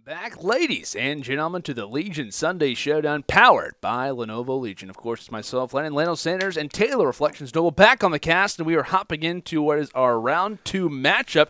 Back, ladies and gentlemen, to the Legion Sunday Showdown, powered by Lenovo Legion. Of course, it's myself, Lennon, Lando Sanders, and Taylor Reflections Noble back on the cast, and we are hopping into what is our round 2 matchup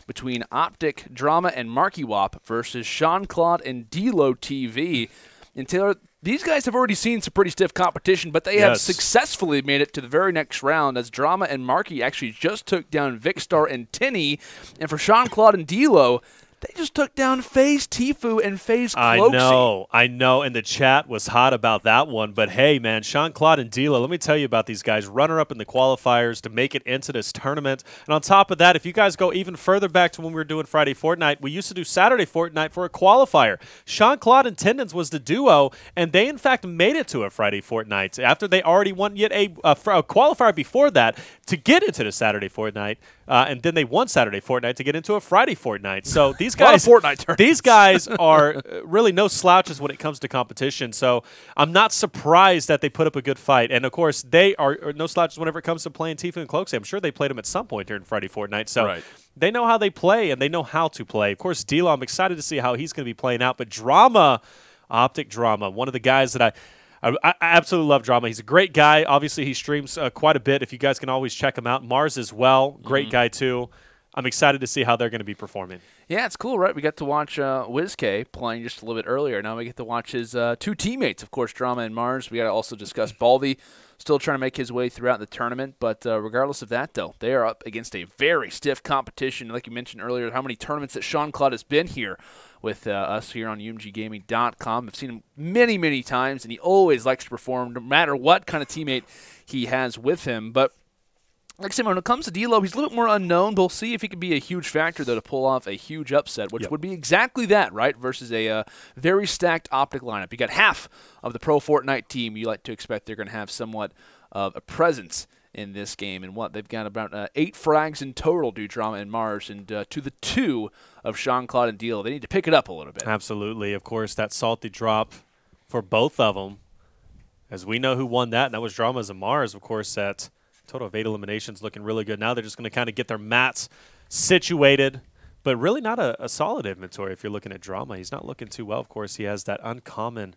between OpTic Drama and Marky Wop versus Shawnclaude and DeelohTV. And Taylor, these guys have already seen some pretty stiff competition, but they have successfully made it to the very next round, as Drama and Marky actually just took down Vicstar and Tinny. And for Shawnclaude and Deelo, they just took down FaZe Tfue and FaZe Cloaksy. I know, and the chat was hot about that one. But hey, man, Shawnclaude and Deelo, let me tell you about these guys. Runner-up in the qualifiers to make it into this tournament. And on top of that, if you guys go even further back to when we were doing Friday Fortnite, we used to do Saturday Fortnite for a qualifier. Shawnclaude and Tendons was the duo, and they, in fact, made it to a Friday Fortnite after they already won yet a qualifier before that to get into the Saturday Fortnite. And then they won Saturday Fortnite to get into a Friday Fortnite. So these guys, these guys are really no slouches when it comes to competition. So I'm not surprised that they put up a good fight. And of course, they are no slouches whenever it comes to playing Tfue and Cloaksy. I'm sure they played them at some point during Friday Fortnite. So they know how they play and they know how to play. Of course, Deelo, I'm excited to see how he's going to be playing out. But Drama, OpTic Drama, one of the guys that I absolutely love Drama. He's a great guy. Obviously, he streams quite a bit. If you guys can always check him out. Marz as well. Great guy, too. I'm excited to see how they're going to be performing. Yeah, it's cool, right? We got to watch WizK playing just a little bit earlier. Now we get to watch his two teammates, of course, Drama and Marz. We got to also discuss Baldy, still trying to make his way throughout the tournament. But regardless of that, though, they are up against a very stiff competition. Like you mentioned earlier, how many tournaments that Shawnclaude has been here with us here on UMGgaming.com. I've seen him many, many times, and he always likes to perform no matter what kind of teammate he has with him. But like I said, when it comes to Deelo, he's a little bit more unknown, but we'll see if he can be a huge factor, though, to pull off a huge upset, which would be exactly that, right, versus a very stacked OpTic lineup. You got half of the Pro Fortnite team. You like to expect they're going to have somewhat of a presence in this game. And they've got about 8 frags in total, do Drama and Marz, and to the 2 of Shawnclaude and Deelo. They need to pick it up a little bit. Absolutely. Of course, that salty drop for both of them, as we know who won that, and that was Drama's and Marz, of course, at total of 8 eliminations, looking really good. Now they're just going to kind of get their mats situated, but really not a solid inventory if you're looking at Drama. He's not looking too well. Of course, he has that uncommon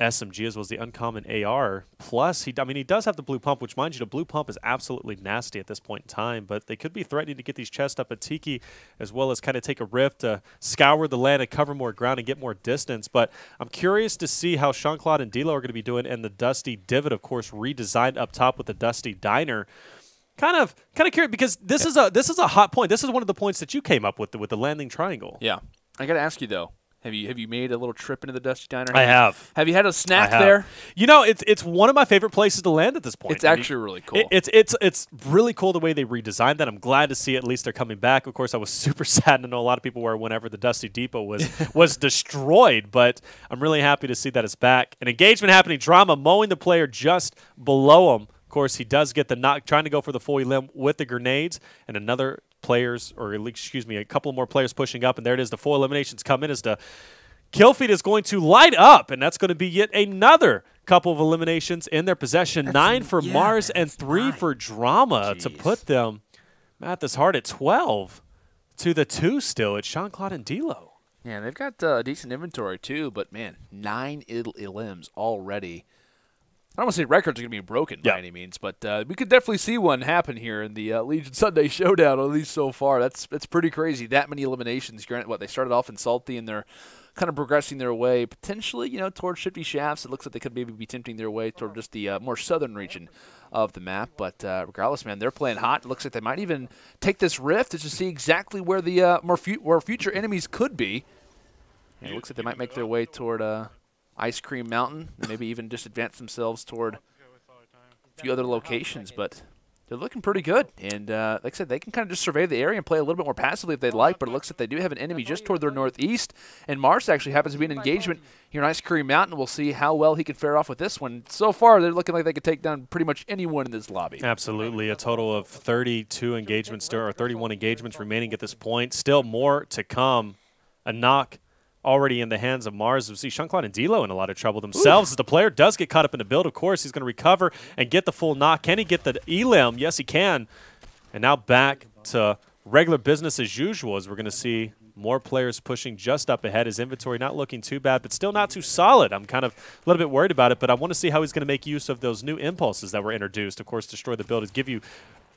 SMG as well as the uncommon AR. Plus, he does have the blue pump, which, mind you, the blue pump is absolutely nasty at this point in time, but they could be threatening to get these chests up at Tiki as well as kind of take a rift to scour the land and cover more ground and get more distance. But I'm curious to see how Shawnclaude and Deelo are going to be doing, and the Dusty Divot, of course, redesigned up top with the Dusty Diner. Kind of curious, because this is a hot point. This is one of the points that you came up with the landing triangle. Yeah. I got to ask you, though. Have you made a little trip into the Dusty Diner? I have. Have you had a snack there? You know, it's one of my favorite places to land at this point. It's actually really cool. It's really cool the way they redesigned that. I'm glad to see at least they're coming back. Of course, I was super sad to know a lot of people were whenever the Dusty Depot was destroyed, but I'm really happy to see that it's back. An engagement happening. Drama mowing the player just below him. Of course, he does get the knock, trying to go for the full limb with the grenades, and a couple more players pushing up, and there it is. The 4 eliminations come in as the kill feed is going to light up, and that's going to be yet another couple of eliminations in their possession. 9 for Marz and 3 for Drama to put them, math is hard, at 12 to the 2 still. It's Shawnclaude and Deelo. Yeah, they've got a decent inventory too, but man, 9 elims already. I don't want to say records are going to be broken by any means, but we could definitely see one happen here in the Legion Sunday Showdown, at least so far. That's pretty crazy. That many eliminations. Granted, they started off in Salty, and they're kind of progressing their way, potentially, towards Shifty Shafts. It looks like they could maybe be tempting their way toward just the more southern region of the map. But regardless, man, they're playing hot. It looks like they might even take this rift to see exactly where the where future enemies could be. And it looks like they might make their way toward Ice Cream Mountain, and maybe even just advance themselves toward a few other locations, but they're looking pretty good. And like I said, they can kind of just survey the area and play a little bit more passively if they'd like, but it looks like they do have an enemy just toward their northeast, and Marz actually happens to be in engagement here in Ice Cream Mountain. We'll see how well he can fare off with this one. So far, they're looking like they could take down pretty much anyone in this lobby. Absolutely. A total of 32 engagements, or 31 engagements remaining at this point. Still more to come. A knock already in the hands of Marz. We see Shawnclaude and Deelo in a lot of trouble themselves. As the player does get caught up in the build, of course, he's going to recover and get the full knock. Can he get the elim? Yes, he can. And now back to regular business as usual, as we're going to see More players pushing just up ahead. His inventory not looking too bad, but still not too solid. I'm kind of a little bit worried about it, but I want to see how he's going to make use of those new impulses that were introduced. Of course, destroy the build is give you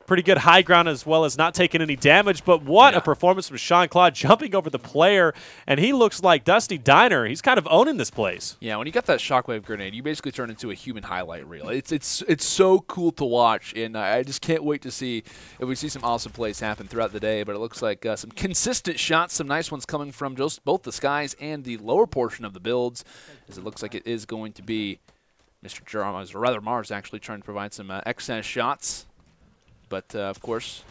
pretty good high ground as well as not taking any damage, but what a performance from Shawnclaude jumping over the player, and he looks like Dusty Diner. He's kind of owning this place. Yeah, when you got that shockwave grenade, you basically turn into a human highlight reel. It's so cool to watch, and I just can't wait to see if we see some awesome plays happen throughout the day, but it looks like some consistent shots, some nice ones coming from just both the skies and the lower portion of the builds, as it looks like it is going to be Mr. Marz, or rather Marz, actually trying to provide some excess shots. But, of course,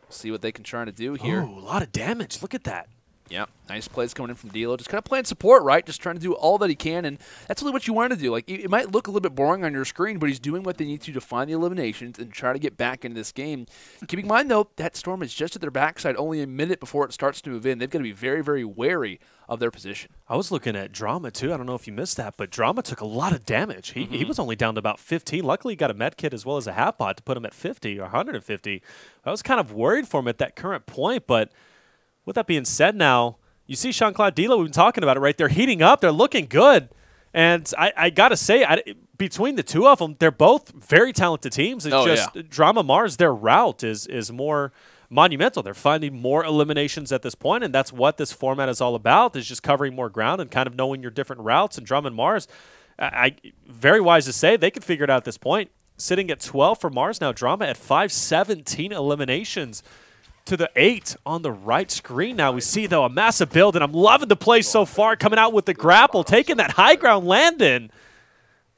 see what they can try to do here. Oh, a lot of damage. Look at that. Yeah, nice plays coming in from Deelo. Just kind of playing support, right? Just trying to do all that he can, and that's really what you want to do. Like, it might look a little bit boring on your screen, but he's doing what they need to find the eliminations and try to get back into this game. Keeping in mind, though, that Storm is just at their backside only a minute before it starts to move in. They've got to be very, very wary of their position. I was looking at Drama, too. I don't know if you missed that, but Drama took a lot of damage. He was only down to about 15. Luckily, he got a med kit as well as a half pot to put him at 50 or 150. I was kind of worried for him at that current point, but with that being said now, you see Shawnclaude Deelo, we've been talking about it, right? They're heating up. They're looking good. And I got to say, between the two of them, they're both very talented teams. It's Drama Marz, their route is more monumental. They're finding more eliminations at this point, and that's what this format is all about, is just covering more ground and kind of knowing your different routes. And Drama and Marz, very wise to say, they could figure it out at this point. Sitting at 12 for Marz now. Drama at 517 eliminations to the 8 on the right screen now. We see, though, a massive build, and I'm loving the play so far, coming out with the grapple, taking that high ground landing.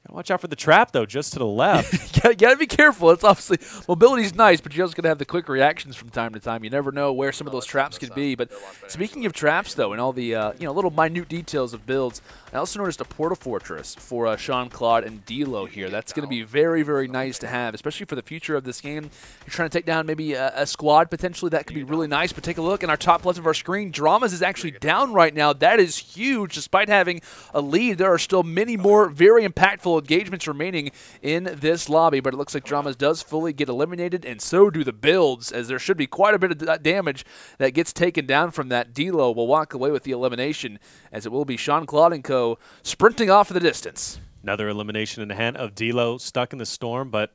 Gotta watch out for the trap, though, just to the left. gotta be careful. It's obviously, mobility's nice, but you're also gonna have the quick reactions from time to time. You never know where some of those traps could be. But speaking of traps, though, and all the little minute details of builds, I also noticed a Porta Fortress for Shawnclaude and Deelo here. That's going to be very, very nice to have, especially for the future of this game. You're trying to take down maybe a squad potentially. That could be really nice. But take a look in our top left of our screen. Dramas is actually down right now. That is huge. Despite having a lead, there are still many more very impactful engagements remaining in this lobby. But it looks like Dramas does fully get eliminated, and so do the builds, as there should be quite a bit of damage that gets taken down from that. Deelo will walk away with the elimination, as it will be Shawnclaude and co. sprinting off for the distance. Another elimination in the hand of Deelo, stuck in the storm, but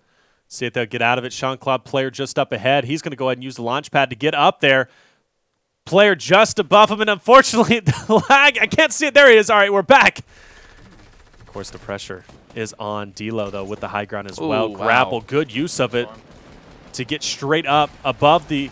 see if they'll get out of it. Shawnclaude, player just up ahead. He's going to go ahead and use the launch pad to get up there. Player just above him, and unfortunately, the lag, I can't see it. There he is. All right, we're back. Of course, the pressure is on Deelo, though, with the high ground as well. Grapple, good use of it to get straight up above the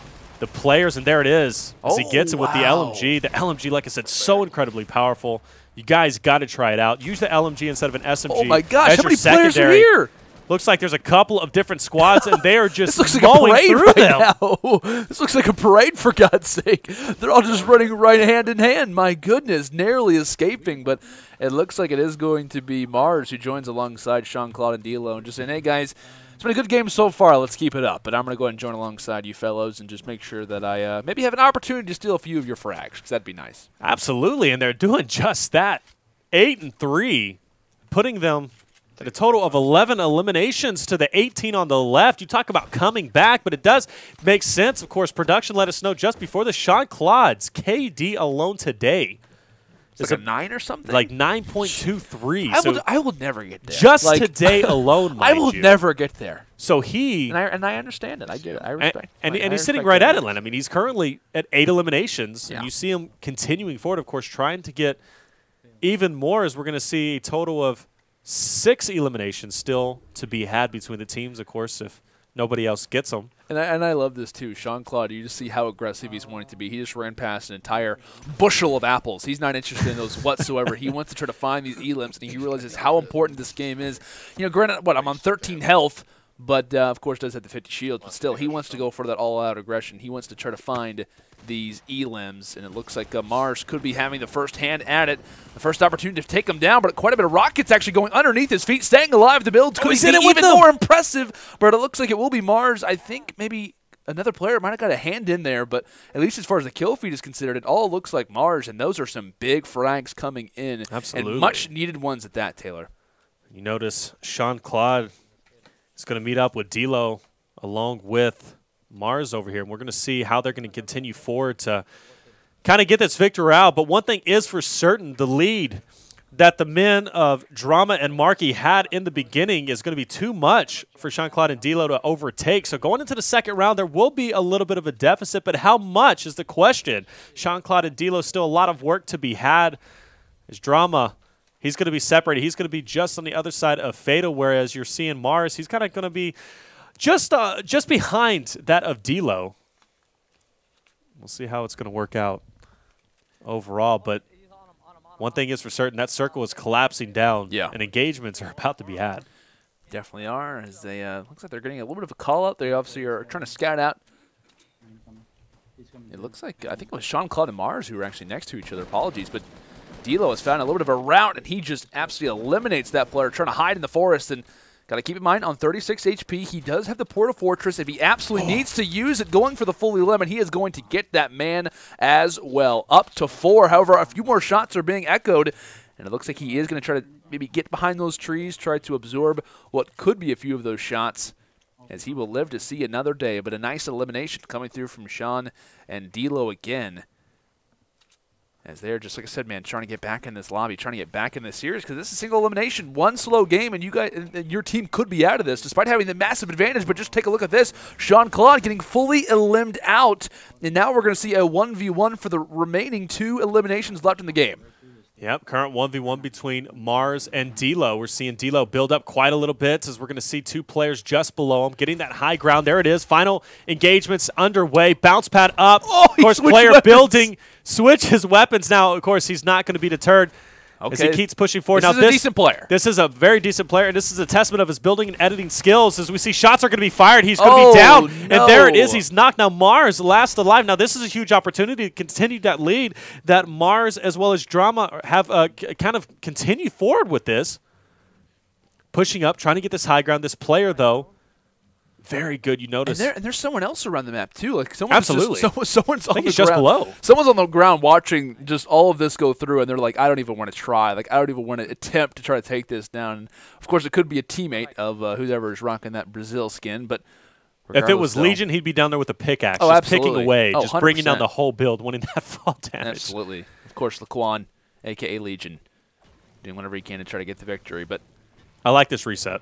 players, and there it is as he gets it with the LMG. The LMG, like I said, so incredibly powerful. You guys got to try it out. Use the LMG instead of an SMG. Oh, my gosh, how many players are here? Looks like there's a couple of different squads, and they are just this looks mowing like a parade through right them. Now. This looks like a parade, for God's sake. They're all just running right hand in hand. My goodness, narrowly escaping. But it looks like it is going to be Marz who joins alongside Shawnclaude and Deelo and just saying, hey, guys, it's been a good game so far. Let's keep it up. But I'm going to go ahead and join alongside you fellows and just make sure that I maybe have an opportunity to steal a few of your frags, because that'd be nice. Absolutely, and they're doing just that. 8-3, putting them at a total of 11 eliminations to the 18 on the left. You talk about coming back, but it does make sense. Of course, production let us know just before the Shawnclaude's KD alone today. It's like a 9 or something? Like 9.23. I will never get there. Just today alone, I will never get there. So he... And I understand it. I get it. I respect it. And he's sitting right at it, Len. I mean, he's currently at 8 eliminations. Yeah. And you see him continuing forward, of course, trying to get even more, as we're going to see a total of 6 eliminations still to be had between the teams, of course, if nobody else gets them. And I love this, too. Shawnclaude, you just see how aggressive he's wanting to be. He just ran past an entire bushel of apples. He's not interested in those whatsoever. He wants to try to find these elims, and he realizes how important this game is. You know, granted, I'm on 13 health, but, of course, does have the 50 shields. But still, he wants to go for that all-out aggression. He wants to try to find these elims, and it looks like Marz could be having the first hand at it. The first opportunity to take him down, but quite a bit of rockets actually going underneath his feet, staying alive. The builds could be even more impressive, but it looks like it will be Marz. I think maybe another player might have got a hand in there, but at least as far as the kill feed is considered, it all looks like Marz, and those are some big frags coming in. Absolutely. And much-needed ones at that, Taylor. You notice Shawnclaude is going to meet up with Deelo along with Marz over here, and we're going to see how they're going to continue forward to kind of get this victory out. But one thing is for certain, the lead that the men of Drama and Markey had in the beginning is going to be too much for Shawnclaude and Deelo to overtake. So going into the second round, there will be a little bit of a deficit, but how much is the question? Shawnclaude and Deelo, still a lot of work to be had. As Drama, he's going to be separated. He's going to be just on the other side of Fatal, whereas you're seeing Marz, he's kind of going to be just behind that of Deelo. We'll see how it's going to work out overall, but one thing is for certain, that circle is collapsing down, and engagements are about to be had. Definitely are, as they looks like they're getting a little bit of a call up. They obviously are trying to scout out. It looks like, I think it was Shawnclaude and Marz who were actually next to each other. Apologies, but Deelo has found a little bit of a route, and he just absolutely eliminates that player trying to hide in the forest. And got to keep in mind, on 36 HP, he does have the Portal Fortress. If he absolutely needs to use it going for the fully limit, he is going to get that man as well. Up to 4. However, a few more shots are being echoed, and it looks like he is going to try to maybe get behind those trees, try to absorb what could be a few of those shots, as he will live to see another day. But a nice elimination coming through from Shawn and Deelo again, as they're just, like I said, man, trying to get back in this lobby, trying to get back in this series, because this is a single elimination, one slow game, and you guys, and your team could be out of this, despite having the massive advantage. But just take a look at this. Shawnclaude getting fully eliminated out, and now we're going to see a 1v1 for the remaining 2 eliminations left in the game. Yep, current 1v1 between Marz and Deelo. We're seeing Deelo build up quite a little bit, as we're going to see 2 players just below him getting that high ground. There it is. Final engagements underway. Bounce pad up. Oh, of course, player weapons. Building, switch his weapons. Now, of course, he's not going to be deterred as he keeps pushing forward. This is a decent player. This is a very decent player, and this is a testament of his building and editing skills. As we see shots are going to be fired, he's going to be down. No. And there it is. He's knocked. Now, Marz last alive. Now, this is a huge opportunity to continue that lead that Marz as well as Drama have kind of continued forward with this. Pushing up, trying to get this high ground. This player, though, very good. You notice, and there's someone else around the map too. Like someone's absolutely, someone's on the just ground. Below. Someone's on the ground watching just all of this go through, and they're like, I don't even want to try. Like I don't even want to attempt to try to take this down. And of course, it could be a teammate of whoever is rocking that Brazil skin. But if it was Legion, he'd be down there with a pickaxe, just picking away, just 100%. bringing down the whole build, winning that fall damage. Absolutely. Of course, Laquan, a.k.a. Legion, doing whatever he can to try to get the victory. But I like this reset.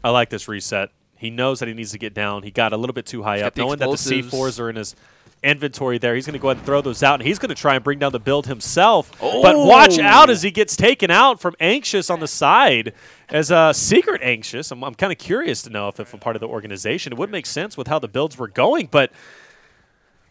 I like this reset. He knows that he needs to get down. He got a little bit too high up, knowing that the C4s are in his inventory there. He's going to go ahead and throw those out, and he's going to try and bring down the build himself. Oh. But watch out as he gets taken out from Anxious on the side as a Secret Anxious. I'm kind of curious to know if a part of the organization. It would make sense with how the builds were going, but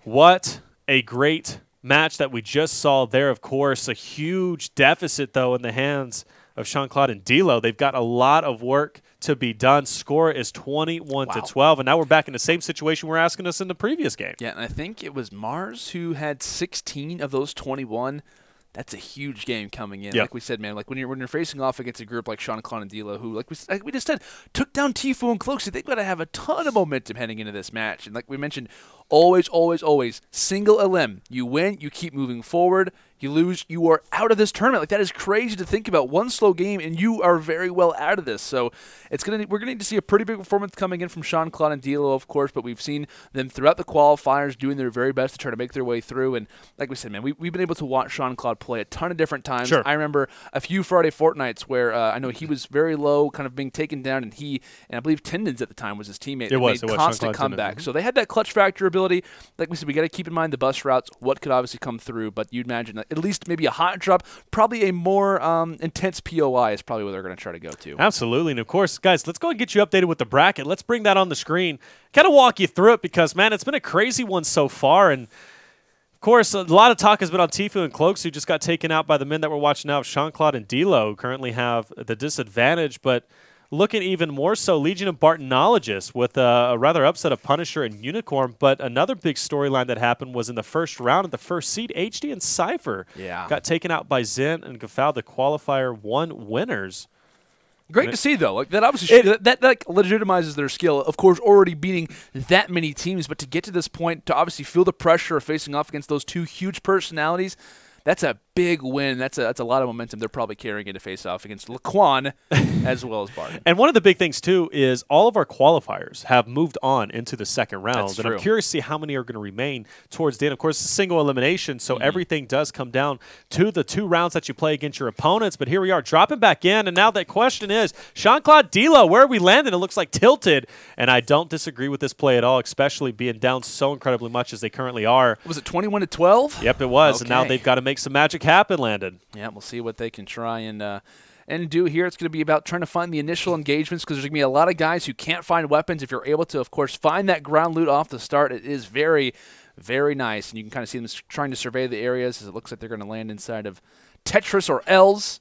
what a great match that we just saw there. Of course, a huge deficit, though, in the hands of Shawnclaude and Deelo. They've got a lot of work to be done. Score is 21-12, and now we're back in the same situation we're asking us in the previous game. Yeah, and I think it was Marz who had 16 of those 21. That's a huge game coming in. Yep. Like we said, man, like when you're facing off against a group like Shawnclaude and Deelo, who, like we just said, took down Tfue and Cloakzy, they've got to have a ton of momentum heading into this match. And like we mentioned, always, always, always, single elim. You win, you keep moving forward. You lose, you are out of this tournament. Like, that is crazy to think about. One slow game, and you are very well out of this. So we're going to need to see a pretty big performance coming in from Shawnclaude and Deelo, of course, but we've seen them throughout the qualifiers doing their very best to try to make their way through. And like we said, man, we've been able to watch Shawnclaude play a ton of different times. Sure. I remember a few Friday Fortnights where I know he was very low, kind of being taken down, and I believe Tendons at the time was his teammate. It made constant comeback. So they had that clutch factor ability. Like we said, we got to keep in mind the bus routes, what could obviously come through, but you'd imagine that at least maybe a hot drop, probably a more intense POI is probably what they're going to try to go to. Absolutely. And, of course, guys, let's go and get you updated with the bracket. Let's bring that on the screen, kind of walk you through it because, man, it's been a crazy one so far. And, of course, a lot of talk has been on Tfue and Cloakzy, who just got taken out by the men that we're watching now. Shawnclaude and Deelo, who currently have the disadvantage. But looking even more so, Legion of Bartonologists with a rather upset of Punisher and Unicorn. But another big storyline that happened was in the first round of the first seed, HD and Cypher got taken out by Zen and Gafal, the qualifier 1 winners. Great to see, though. Like that obviously that legitimizes their skill. Of course, already beating that many teams, but to get to this point, to obviously feel the pressure of facing off against those two huge personalities, that's a big win. That's a lot of momentum they're probably carrying into face-off against Laquan as well as Barton. And one of the big things, too, is all of our qualifiers have moved on into the second round. That's and true. I'm curious to see how many are going to remain towards the end. Of course, it's a single elimination, so everything does come down to the 2 rounds that you play against your opponents. But here we are, dropping back in. And now the question is, Shawnclaude Deelo, where are we landing? It looks like tilted. And I don't disagree with this play at all, especially being down so incredibly much as they currently are. Was it 21-12? Yep, it was. Okay. And now they've got to make some magic happen, Landon. Yeah, we'll see what they can try and do here. It's going to be about trying to find the initial engagements because there's going to be a lot of guys who can't find weapons. If you're able to, of course, find that ground loot off the start, it is very, very nice. And you can kind of see them trying to survey the areas as it looks like they're going to land inside of Tetris or L's.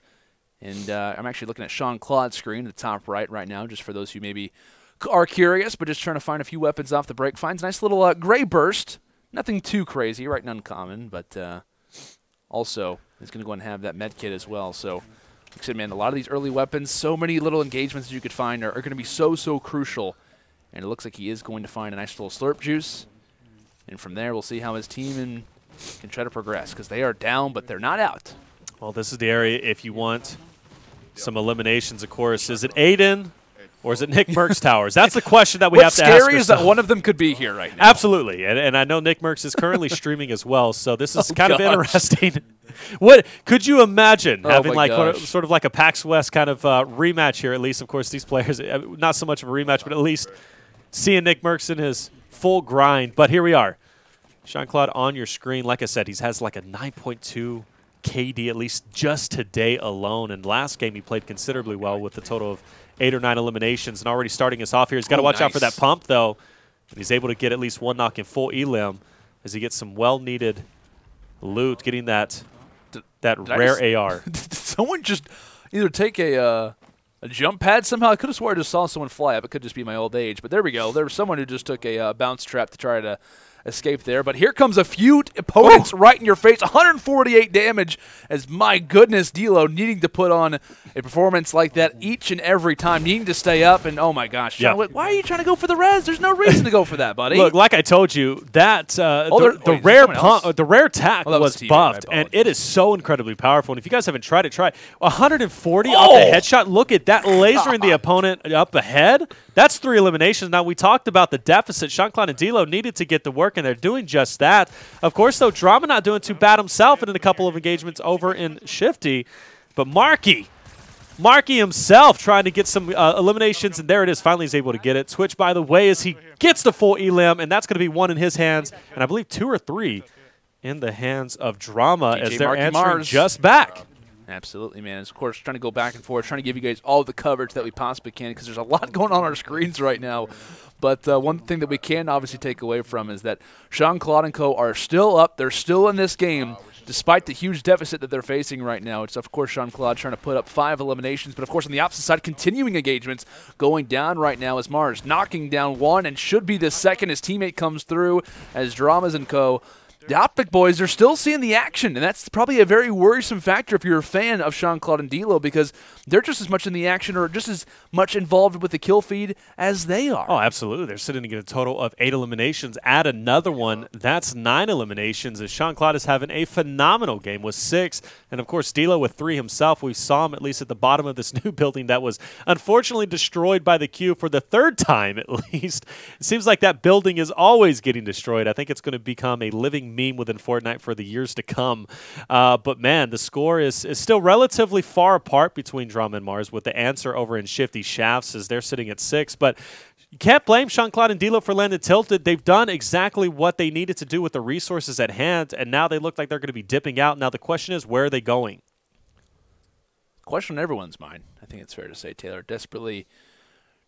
And I'm actually looking at Shawnclaude's screen at the top right now, just for those who maybe are curious, but just trying to find a few weapons off the break. Finds a nice little gray burst. Nothing too crazy, right? And uncommon, but also he's going to go and have that med kit as well. So, like I said, man, a lot of these early weapons, so many little engagements that you could find are going to be so crucial. And it looks like he is going to find a nice little slurp juice. And from there, we'll see how his team can try to progress because they are down, but they're not out. Well, this is the area if you want some eliminations, of course. Is it Aiden? Or is it Nick Merckx Towers? That's the question that we have to ask. What's scary is that one of them could be here right now. Absolutely. And I know Nick Merckx is currently streaming as well, so this is kind of interesting. What could you imagine having like sort of like a PAX West kind of rematch here, at least? Of course, these players, not so much of a rematch, but at least seeing Nick Merckx in his full grind. But here we are. Shawnclaude on your screen. Like I said, he has like a 9.2 KD at least just today alone. And last game he played considerably well with a total of 8 or 9 eliminations and already starting us off here. He's got to watch out for that pump, though. But he's able to get at least 1 knock in full elim as he gets some well-needed loot, getting that rare AR. Did someone just either take a jump pad somehow? I could have swore I just saw someone fly up. It could just be my old age. But there we go. There was someone who just took a bounce trap to try to escape there. But here comes a few opponents right in your face. 148 damage as, my goodness, Deelo needing to put on a performance like that each and every time, needing to stay up. And, oh, my gosh. Yeah. Why are you trying to go for the res? There's no reason to go for that, buddy. Look, like I told you, that the rare tack was buffed, and it is so incredibly powerful. And if you guys haven't tried it, try it. 140 off the headshot. Look at that, lasering the opponent up ahead. That's 3 eliminations. Now, we talked about the deficit. Shawnclaude and Deelo needed to get the work, and they're doing just that. Of course, though, Drama not doing too bad himself and in a couple of engagements over in Shifty. But Marky himself trying to get some eliminations, and there it is. Finally, he's able to get it. Switch, by the way, as he gets the full elim, and that's going to be 1 in his hands, and I believe 2 or 3 in the hands of Drama as they're answering just back. Absolutely, man. Of course, trying to go back and forth, trying to give you guys all the coverage that we possibly can because there's a lot going on our screens right now. But one thing that we can obviously take away from is that Shawnclaude and co. are still up. They're still in this game despite the huge deficit that they're facing right now. It's, of course, Shawnclaude trying to put up 5 eliminations. But, of course, on the opposite side, continuing engagements going down right now as Marz knocking down 1 and should be the second. His teammate comes through as Dramas and co. The OpTic boys are still seeing the action, and that's probably a very worrisome factor if you're a fan of Shawnclaude and Deelo because they're just as much in the action or just as much involved with the kill feed as they are. Oh, absolutely. They're sitting to get a total of 8 eliminations. Add another one, that's 9 eliminations as Shawnclaude is having a phenomenal game with 6. And, of course, Deelo with 3 himself. We saw him at least at the bottom of this new building that was unfortunately destroyed by the Q for the 3rd time at least. It seems like that building is always getting destroyed. I think it's going to become a living meme within Fortnite for the years to come. But, man, the score is still relatively far apart between Drama and Marz with the answer over in Shifty Shafts as they're sitting at 6. But you can't blame Shawnclaude and Deelo for landing tilted. They've done exactly what they needed to do with the resources at hand, and now they look like they're going to be dipping out. Now the question is, where are they going? Question on everyone's mind, I think it's fair to say, Taylor. Desperately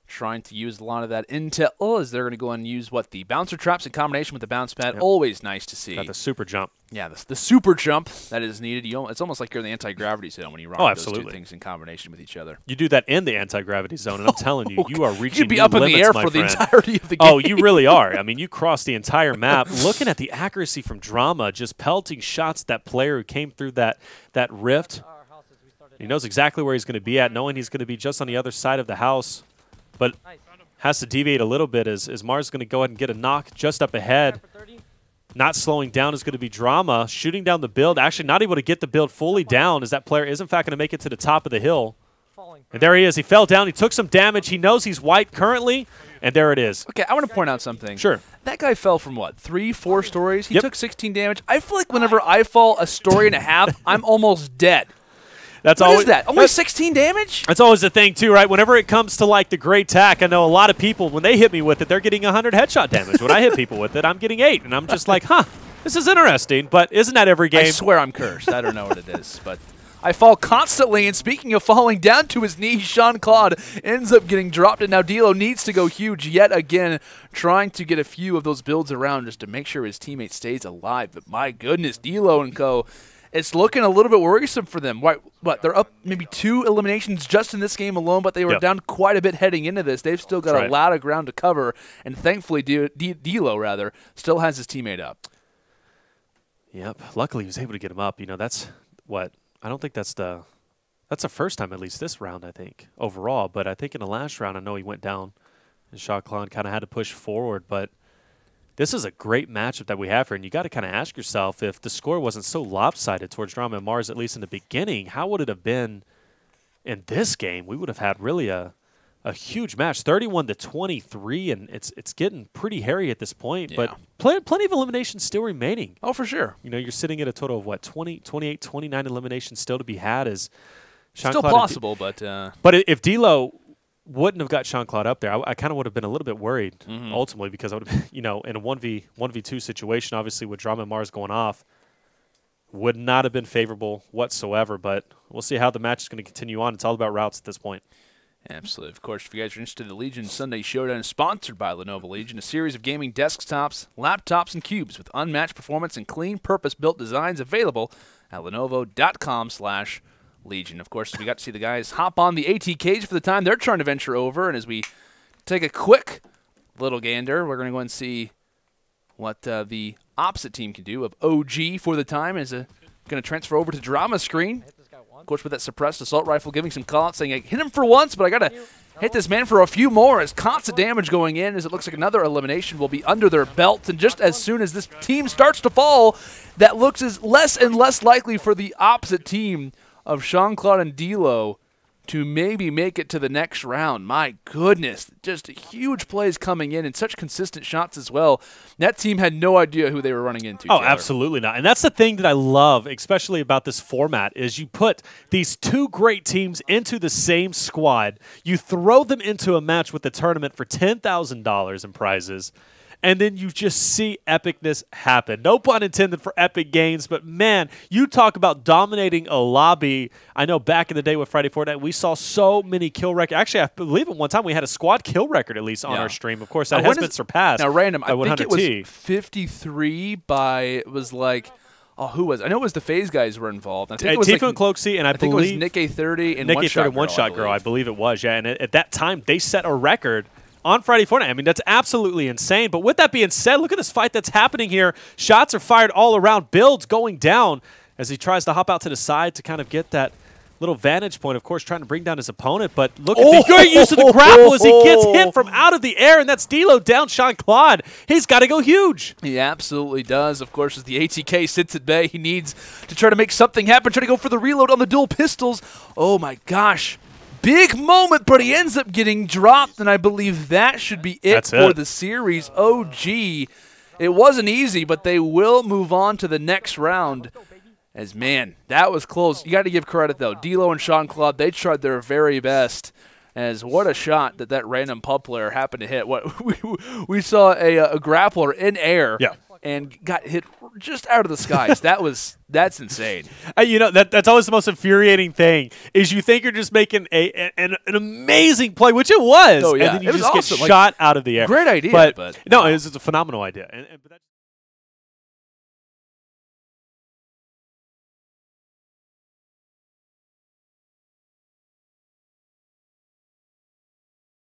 trying to use a lot of that intel as they're going to go and use the bouncer traps in combination with the bounce pad. Yep. Always nice to see. Got the super jump. Yeah, the super jump that is needed. It's almost like you're in the anti-gravity zone when you run those 2 things in combination with each other. You do that in the anti-gravity zone, and I'm telling you, you are reaching You'd be up in the air for the entirety of the game. Oh, you really are. I mean, you cross the entire map. Looking at the accuracy from Drama, just pelting shots at that player who came through that rift. He knows exactly where he's going to be at, knowing he's going to be just on the other side of the house. But has to deviate a little bit as Marz is going to go ahead and get a knock just up ahead. not slowing down is going to be drama. Shooting down the build, actually not able to get the build fully down as that player is in fact going to make it to the top of the hill. And there he is. He fell down. He took some damage. He knows he's white currently, and there it is. Okay, I want to point out something. Sure. That guy fell from what, 3, 4 stories? He took 16 damage. I feel like whenever I fall a story and a half, I'm almost dead. What is that? Only 16 damage? That's always the thing, too, right? Whenever it comes to, like, the great tack, I know a lot of people, when they hit me with it, they're getting 100 headshot damage. When I hit people with it, I'm getting 8. And I'm just like, huh, this is interesting. But isn't that every game? I swear I'm cursed. I don't know what it is. But I fall constantly. And speaking of falling down to his knees, Shawnclaude ends up getting dropped. And now Deelo needs to go huge yet again, trying to get a few of those builds around just to make sure his teammate stays alive. But my goodness, Deelo and co., it's looking a little bit worrisome for them. What? They're up maybe 2 eliminations just in this game alone, but they were down quite a bit heading into this. They've still got a lot of ground to cover, and thankfully Deelo still has his teammate up. Yep. Luckily, he was able to get him up. You know, that's what I don't think that's the first time, at least this round, I think, overall. But I think in the last round, I know he went down, and Shawnclaude kind of had to push forward, but this is a great matchup that we have here, and you got to kind of ask yourself, if the score wasn't so lopsided towards Drama and Marz, at least in the beginning, how would it have been in this game? We would have had really a huge match, 31-23, and it's getting pretty hairy at this point. But plenty of eliminations still remaining. Oh, for sure. You know, you're sitting at a total of what, 28, 29 eliminations still to be had. As still possible, but if Deelo wouldn't have got Shawnclaude up there, I kind of would have been a little bit worried ultimately, because I would have been, you know, in a 1v2 situation, obviously with Drama and Marz going off, would not have been favorable whatsoever. But we'll see how the match is going to continue on. It's all about routes at this point. Absolutely. Of course, if you guys are interested, the Legion Sunday Showdown is sponsored by Lenovo Legion, a series of gaming desktops, laptops, and cubes with unmatched performance and clean, purpose-built designs available at Lenovo.com/Legion. Of course, we got to see the guys hop on the ATKs for the time they're trying to venture over, and as we take a quick little gander, we're going to go and see what the opposite team can do of OG for the time. Is going to transfer over to Drama screen. Of course, with that suppressed assault rifle, giving some call-outs, saying, hit him for once, but I got to hit this man for a few more, as constant damage going in, as it looks like another elimination will be under their belt. And just as soon as this team starts to fall, that looks as less and less likely for the opposite team of Shawnclaude and Deelo to maybe make it to the next round. My goodness, just huge plays coming in and such consistent shots as well. That team had no idea who they were running into. Oh, absolutely not. And that's the thing that I love, especially about this format, is you put these 2 great teams into the same squad, you throw them into a match with the tournament for $10,000 in prizes, and then you just see epicness happen. No pun intended for epic games, but man, you talk about dominating a lobby. I know back in the day with Friday Fortnite, we saw so many kill records. Actually, I believe at one time we had a squad kill record at least on our stream. Of course, that has been surpassed. Now, random, I think 100T. it was 53 by, it was like, oh, who was it? I know it was the FaZe guys were involved. I think it was Tifa and Cloaksy, and I think believe it was Nick A30 and Nick One A30 Shot One Shot Girl, I believe it was, yeah. And at that time, they set a record on Friday Fortnite. I mean, that's absolutely insane. But with that being said, look at this fight that's happening here. Shots are fired all around. Builds going down as he tries to hop out to the side to kind of get that little vantage point, of course, trying to bring down his opponent. But look at the great use of the grapple as he gets hit from out of the air, and that's Deelo down Shawnclaude. He's got to go huge. He absolutely does. Of course, as the ATK sits at bay, he needs to try to make something happen, try to go for the reload on the dual pistols. Oh, my gosh. Big moment, but he ends up getting dropped, and I believe that should be it for the series. OG, it wasn't easy, but they will move on to the next round. As, man, that was close. You got to give credit, though. Deelo and Shawnclaude, they tried their very best. As what a shot that random pub player happened to hit. What we saw a grappler in air. Yeah. And got hit just out of the skies. That's insane. You know, that's always the most infuriating thing, is you think you're just making an amazing play, which it was, and then you just get shot out of the air. Great idea, but no, it's a phenomenal idea. But